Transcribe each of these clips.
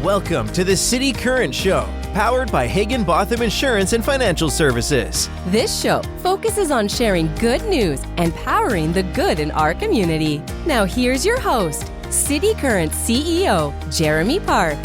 Welcome to the City Current Show, powered by Higginbotham Insurance and Financial Services. This show focuses on sharing good news and powering the good in our community. Now here's your host, City Current CEO, Jeremy Park.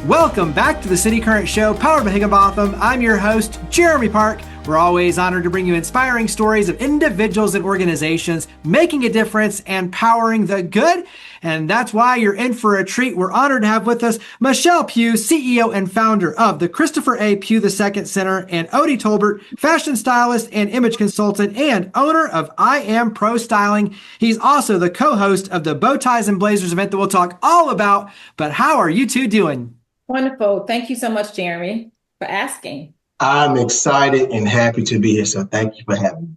Welcome back to the City Current Show, powered by Higginbotham. I'm your host, Jeremy Park. We're always honored to bring you inspiring stories of individuals and organizations making a difference and powering the good. And that's why you're in for a treat. We're honored to have with us Machelle Pugh, CEO and founder of the Christopher A. Pugh II Center, and Odie Tolbert, fashion stylist and image consultant and owner of I Am Pro Styling. He's also the co-host of the Bowties and Blazers event that we'll talk all about. But how are you two doing? Wonderful. Thank you so much, Jeremy, for asking. I'm excited and happy to be here, so thank you for having me.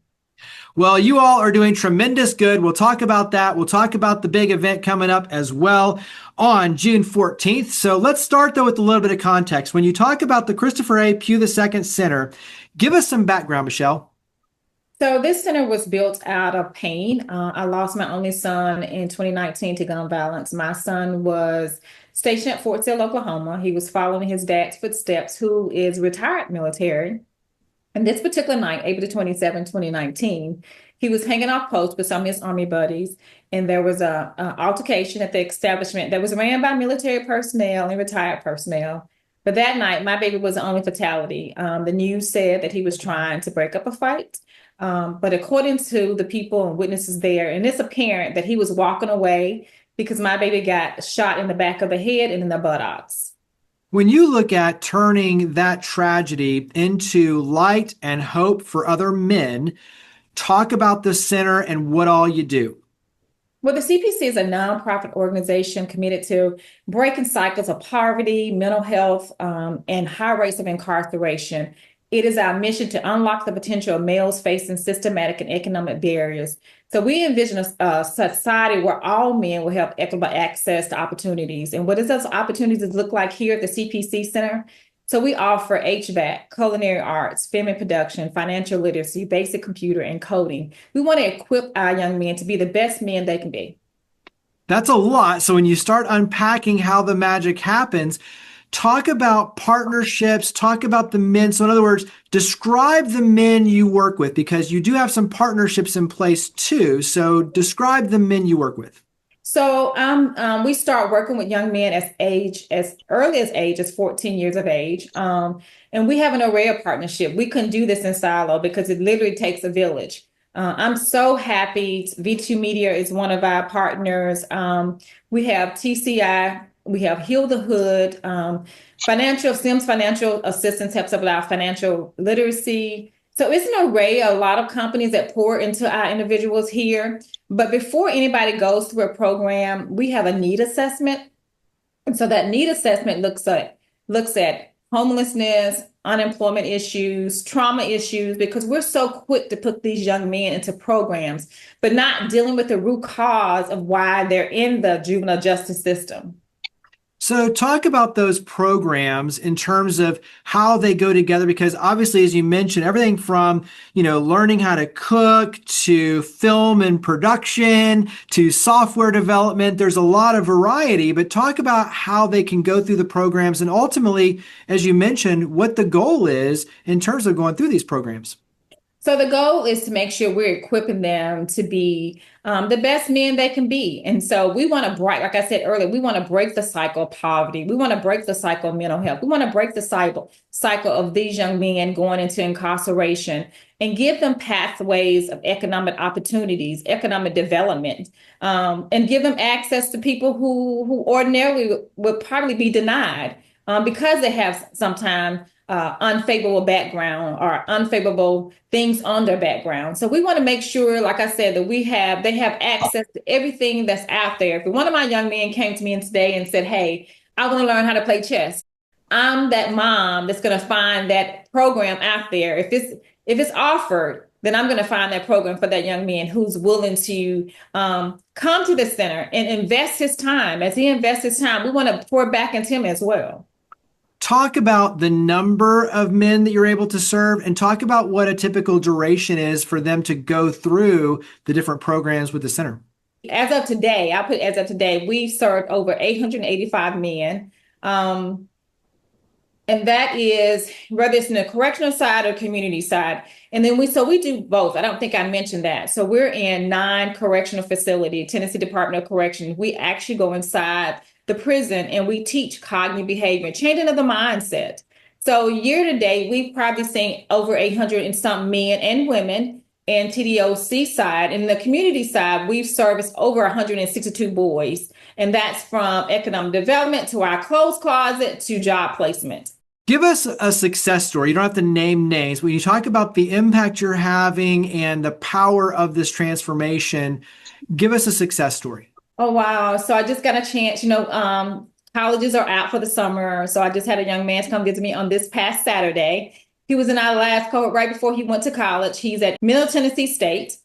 Well, you all are doing tremendous good. We'll talk about that. We'll talk about the big event coming up as well on June 14th. So let's start, though, with a little bit of context. When you talk about the Christopher A. Pugh II Center, give us some background, Machelle. So this center was built out of pain. I lost my only son in 2019 to gun violence. My son was stationed at Fort Sill, Oklahoma. He was following his dad's footsteps, who is retired military. And this particular night, April 27, 2019, he was hanging off post with some of his Army buddies. And there was a altercation at the establishment that was ran by military personnel and retired personnel. But that night, my baby was the only fatality. The news said that he was trying to break up a fight. But according to the people and witnesses there, and it's apparent that he was walking away because my baby got shot in the back of the head and in the buttocks. When you look at turning that tragedy into light and hope for other men, talk about the center and what all you do. Well, the CPC is a nonprofit organization committed to breaking cycles of poverty, mental health, and high rates of incarceration. It is our mission to unlock the potential of males facing systematic and economic barriers. So we envision a society where all men will have equitable access to opportunities. And what does those opportunities look like here at the CPC Center? So we offer HVAC, culinary arts, film and production, financial literacy, basic computer, and coding. We want to equip our young men to be the best men they can be. That's a lot. So when you start unpacking how the magic happens, talk about partnerships, talk about the men. So in other words, describe the men you work with, because you do have some partnerships in place too. So describe the men you work with. So we start working with young men as early as 14 years of age. And we have an array of partnership. We couldn't do this in silo because it literally takes a village. I'm so happy. V2 Media is one of our partners. We have TCI. We have Heal the Hood, Sims Financial Assistance helps us with our financial literacy. So it's an array, a lot of companies that pour into our individuals here. But before anybody goes through a program, we have a need assessment. And so that need assessment looks at homelessness, unemployment issues, trauma issues, because we're so quick to put these young men into programs, but not dealing with the root cause of why they're in the juvenile justice system. So talk about those programs in terms of how they go together, because obviously, as you mentioned, everything from, learning how to cook to film and production to software development, there's a lot of variety, but talk about how they can go through the programs and ultimately, as you mentioned, what the goal is in terms of going through these programs. So the goal is to make sure we're equipping them to be the best men they can be. And so we want to break, like I said earlier, we want to break the cycle of poverty. We want to break the cycle of mental health. We want to break the cycle of these young men going into incarceration and give them pathways of economic opportunities, economic development, and give them access to people who ordinarily would probably be denied because they have sometimes unfavorable background or unfavorable things on their background. So we want to make sure, like I said, that they have access to everything that's out there. If one of my young men came to me today and said, "Hey, I want to learn how to play chess," I'm that mom that's going to find that program out there. If it's offered, then I'm going to find that program for that young man who's willing to come to the center and invest his time. As he invests his time, we want to pour back into him as well. Talk about the number of men that you're able to serve and talk about what a typical duration is for them to go through the different programs with the center. As of today, we've served over 885 men. And that is whether it's in the correctional side or community side. And then we do both. I don't think I mentioned that. So we're in 9 correctional facilities, Tennessee Department of Corrections. We actually go inside the prison and we teach cognitive behavior, changing of the mindset. So year to date, we've probably seen over 800 and some men and women in TDOC side. In the community side, we've serviced over 162 boys. And that's from economic development to our clothes closet to job placement. Give us a success story. You don't have to name names. When you talk about the impact you're having and the power of this transformation, give us a success story. Oh, wow. So I just got a chance, colleges are out for the summer. So I just had a young man come visit me on this past Saturday. He was in our last cohort right before he went to college. He's at Middle Tennessee State.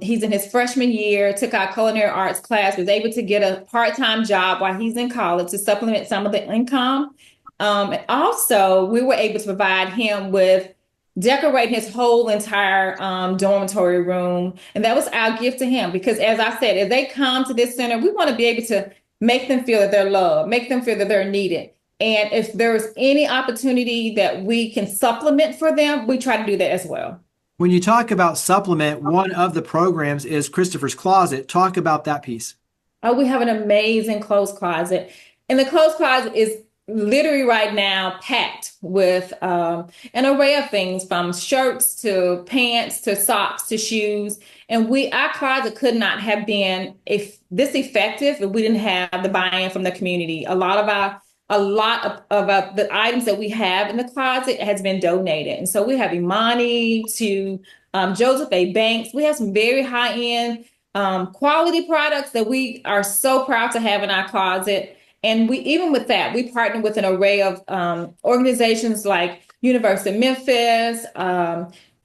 He's in his freshman year, took our culinary arts class, was able to get a part-time job while he's in college to supplement some of the income. And also, we were able to provide him with decorating his whole entire dormitory room. And that was our gift to him, because as I said, if they come to this center, we want to be able to make them feel that they're loved, make them feel that they're needed. And if there's any opportunity that we can supplement for them, we try to do that as well. When you talk about supplement, one of the programs is Christopher's Closet. Talk about that piece. Oh, we have an amazing clothes closet. And the clothes closet is literally right now packed with an array of things, from shirts to pants to socks to shoes. And our closet could not have been this effective if we didn't have the buy-in from the community. A lot of the items that we have in the closet has been donated. And so we have Imani to Joseph A. Banks. We have some very high-end quality products that we are so proud to have in our closet. And even with that, we partner with an array of organizations like University of Memphis,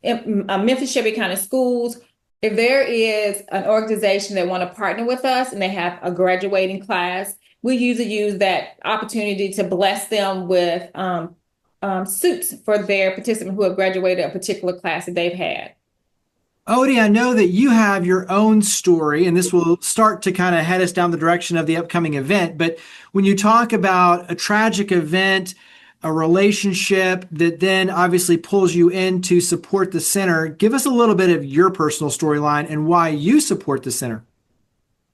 Memphis Shelby County Schools. If there is an organization that want to partner with us and they have a graduating class, we usually use that opportunity to bless them with suits for their participants who have graduated a particular class that they've had. Odie, I know that you have your own story, and this will start to kind of head us down the direction of the upcoming event. But when you talk about a tragic event, a relationship that then obviously pulls you in to support the center, give us a little bit of your personal storyline and why you support the center.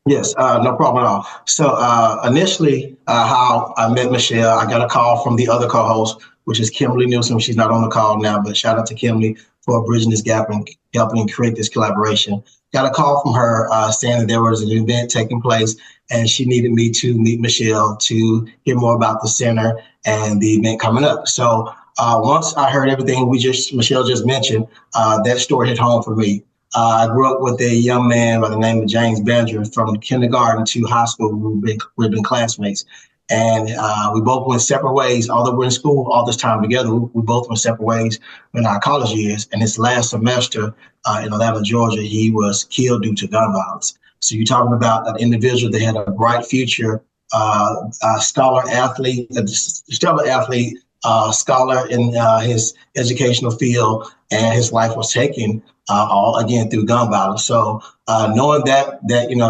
Yes, no problem at all. So initially, how I met Machelle, I got a call from the other co-host, which is Kimberly Nielsen. She's not on the call now, but shout out to Kimberly for bridging this gap and helping create this collaboration. Got a call from her saying that there was an event taking place and she needed me to meet Machelle to hear more about the center and the event coming up. So once I heard everything Machelle just mentioned, that story hit home for me. I grew up with a young man by the name of James Banger from kindergarten to high school. We've been classmates. And we both went separate ways. Although we're in school all this time together, we both went separate ways in our college years. And this last semester in Atlanta, Georgia, he was killed due to gun violence. So you're talking about an individual that had a bright future, a stellar athlete, scholar in his educational field, and his life was taken all again through gun violence. So knowing that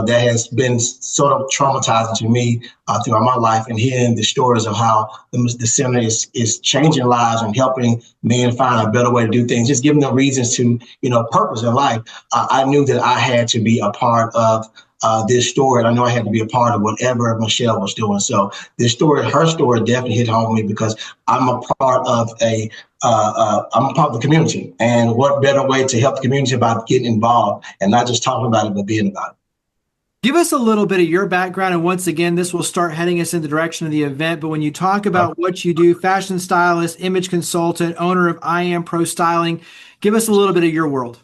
has been sort of traumatizing to me throughout my life, and hearing the stories of how the center is changing lives and helping men find a better way to do things, just giving them reasons to, purpose in life. I knew that I had to be a part of this story. And I know I had to be a part of whatever Machelle was doing. So her story definitely hit home with me, because I'm a part of the community. And what better way to help the community about getting involved and not just talking about it, but being about it. Give us a little bit of your background. And once again, this will start heading us in the direction of the event. But when you talk about what you do, fashion stylist, image consultant, owner of I Am Pro Styling, give us a little bit of your world.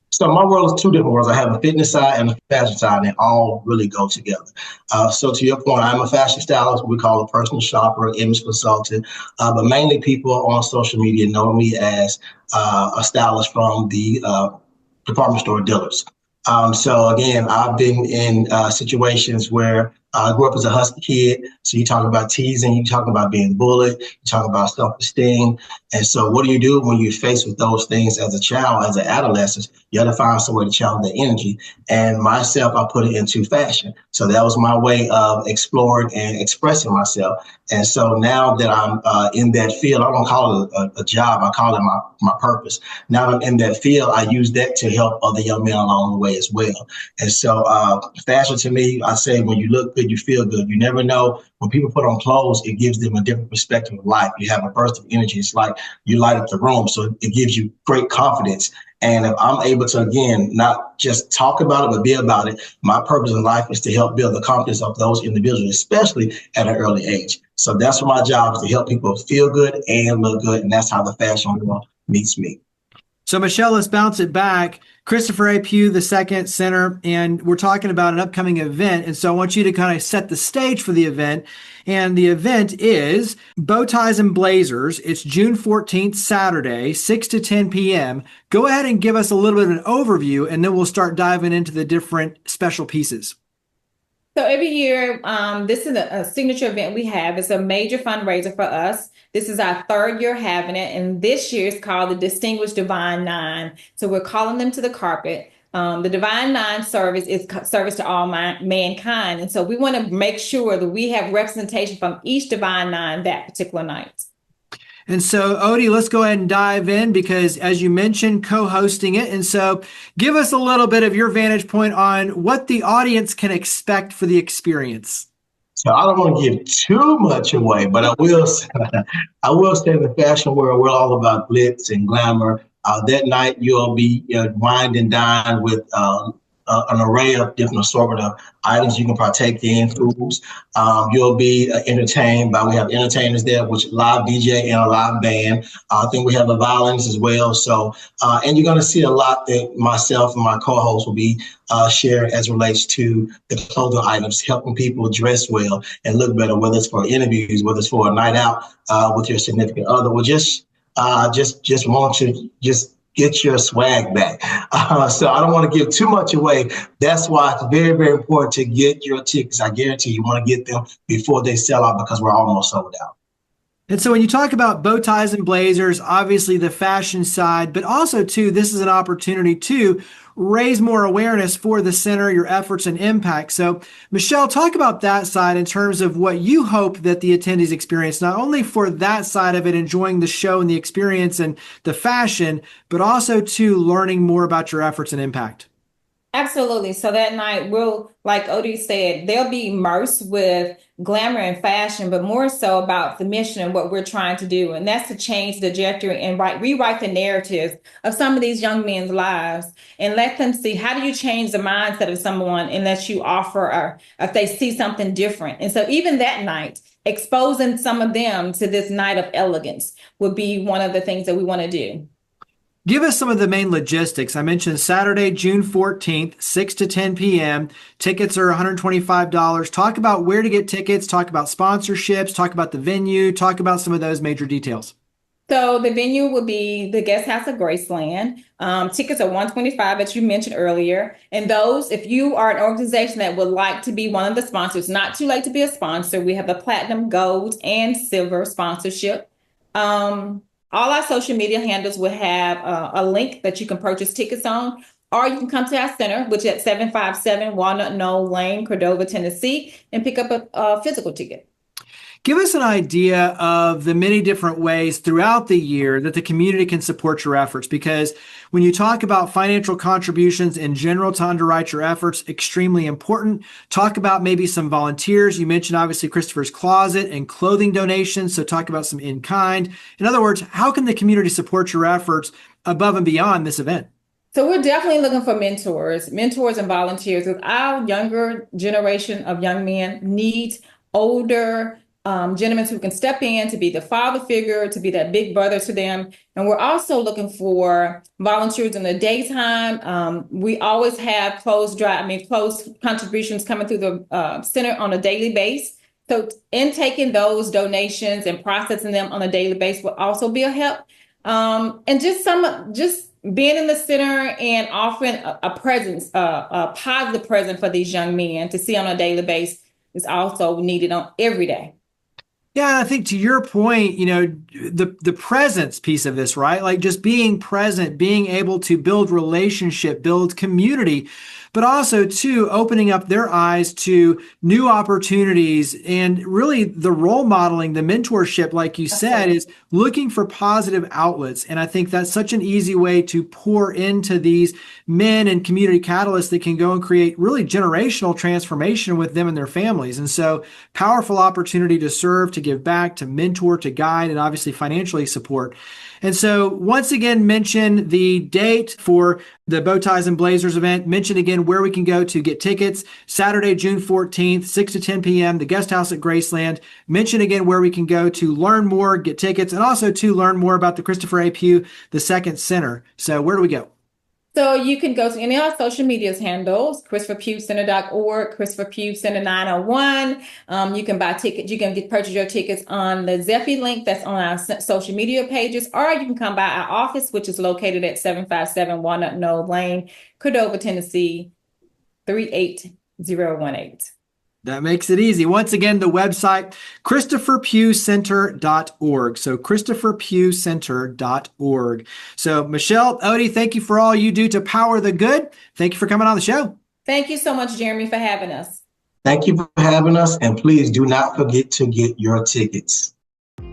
So my world is two different worlds. I have a fitness side and a fashion side, and they all really go together. So to your point, I'm a fashion stylist. We call it personal shopper, image consultant, but mainly people on social media know me as a stylist from the department store dealers. So again, I've been in situations where I grew up as a husky kid. So you talk about teasing, you talk about being bullied, you talk about self-esteem. And so what do you do when you're faced with those things as a child, as an adolescent? You have to find some way to channel that energy. And myself, I put it into fashion. So that was my way of exploring and expressing myself. And so now that I'm in that field, I don't call it a job, I call it my purpose. Now I'm in that field, I use that to help other young men along the way as well. And so fashion to me, I say when you look good, you feel good. You never know. When people put on clothes, it gives them a different perspective of life. You have a burst of energy. It's like you light up the room. So it gives you great confidence. And if I'm able to, again, not just talk about it, but be about it, my purpose in life is to help build the confidence of those individuals, especially at an early age. So that's what my job is, to help people feel good and look good. And that's how the fashion world meets me. So, Machelle, let's bounce it back. Christopher A. Pugh II Center, and we're talking about an upcoming event. And so I want you to kind of set the stage for the event. And the event is Bowties and Blazers. It's June 14th, Saturday, 6 to 10 p.m. Go ahead and give us a little bit of an overview, and then we'll start diving into the different special pieces. So every year, this is a signature event we have. It's a major fundraiser for us. This is our third year having it. And this year is called the Distinguished Divine Nine. So we're calling them to the carpet. The Divine Nine service is service to all mankind. And so we want to make sure that we have representation from each Divine Nine that particular night. And so, Odie, let's go ahead and dive in because, as you mentioned, co-hosting it. And so give us a little bit of your vantage point on what the audience can expect for the experience. So I don't want to give too much away, but I will say in the fashion world, we're all about glitz and glamour. That night, you'll be wined and dined with an array of different assortment of items you can partake in, foods. You'll be entertained we have entertainers there, which live DJ and a live band. I think we have the violins as well. So, and you're going to see a lot that myself and my co-host will be sharing as relates to the clothing items, helping people dress well and look better, whether it's for interviews, whether it's for a night out with your significant other, or just want to get your swag back. So I don't want to give too much away. That's why it's very, very important to get your tickets. I guarantee you want to get them before they sell out because we're almost sold out. And so when you talk about bow ties and blazers, obviously the fashion side, but also too, this is an opportunity to raise more awareness for the center, your efforts and impact. So Machelle, talk about that side in terms of what you hope that the attendees experience, not only for that side of it, enjoying the show and the experience and the fashion, but also to learning more about your efforts and impact. Absolutely. So that night, like Odie said, they'll be immersed with glamour and fashion, but more so about the mission and what we're trying to do. And that's to change the trajectory and rewrite the narratives of some of these young men's lives and let them see, how do you change the mindset of someone unless you offer, or if they see something different. And so even that night, exposing some of them to this night of elegance would be one of the things that we want to do. Give us some of the main logistics. I mentioned Saturday, June 14th, 6 to 10 p.m. Tickets are $125. Talk about where to get tickets, talk about sponsorships, talk about the venue, talk about some of those major details. So the venue will be the Guest House of Graceland. Tickets are $125, as you mentioned earlier. And those, if you are an organization that would like to be one of the sponsors, not too late to be a sponsor. We have the platinum, gold, and silver sponsorship. All our social media handles will have a link that you can purchase tickets on, or you can come to our center, which is at 757 Walnut Knoll Lane, Cordova, Tennessee, and pick up a physical ticket. Give us an idea of the many different ways throughout the year that the community can support your efforts, because when you talk about financial contributions in general to underwrite your efforts, extremely important. Talk about maybe some volunteers. You mentioned obviously Christopher's Closet and clothing donations, so talk about some in kind. In other words, how can the community support your efforts above and beyond this event? So we're definitely looking for mentors and volunteers. Because our younger generation of young men needs older gentlemen who can step in to be the father figure, to be that big brother to them. And we're also looking for volunteers in the daytime. We always have closed contributions coming through the center on a daily basis. So in taking those donations and processing them on a daily basis will also be a help. And just being in the center and offering a presence, a positive presence for these young men to see on a daily basis is also needed on every day. Yeah, I think to your point, the presence piece of this, right? Like just being present, being able to build relationship, build community, but also too opening up their eyes to new opportunities and really the role modeling, the mentorship, like you said, is looking for positive outlets. And I think that's such an easy way to pour into these men and community catalysts that can go and create really generational transformation with them and their families. And so powerful opportunity to serve, to give back, to mentor, to guide, and obviously financially support. And so once again, mention the date for the Bowties and Blazers event. Mention again where we can go to get tickets. Saturday, June 14th, 6 to 10 p.m., the guest house at Graceland. Mention again where we can go to learn more, get tickets, and also to learn more about the Christopher A. Pugh II Center. So where do we go? So you can go to any of our social medias handles, ChristopherPughCenter.org, Christopher Pugh Center 901. You can buy tickets. You can purchase your tickets on the Zephy link that's on our social media pages, or you can come by our office, which is located at 757 Walnut Knoll Lane, Cordova, Tennessee, 38018. That makes it easy. Once again, the website, ChristopherPughCenter.org. So ChristopherPughCenter.org. So Machelle, Odie, thank you for all you do to power the good. Thank you for coming on the show. Thank you so much, Jeremy, for having us. Thank you for having us, and please do not forget to get your tickets.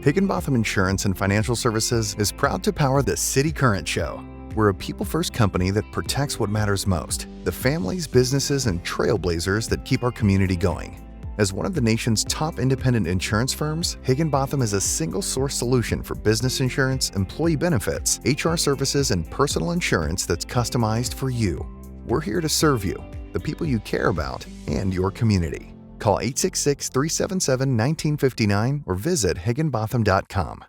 Higginbotham Insurance and Financial Services is proud to power the City Current Show. We're a people-first company that protects what matters most, the families, businesses, and trailblazers that keep our community going. As one of the nation's top independent insurance firms, Higginbotham is a single-source solution for business insurance, employee benefits, HR services, and personal insurance that's customized for you. We're here to serve you, the people you care about, and your community. Call 866-377-1959 or visit higginbotham.com.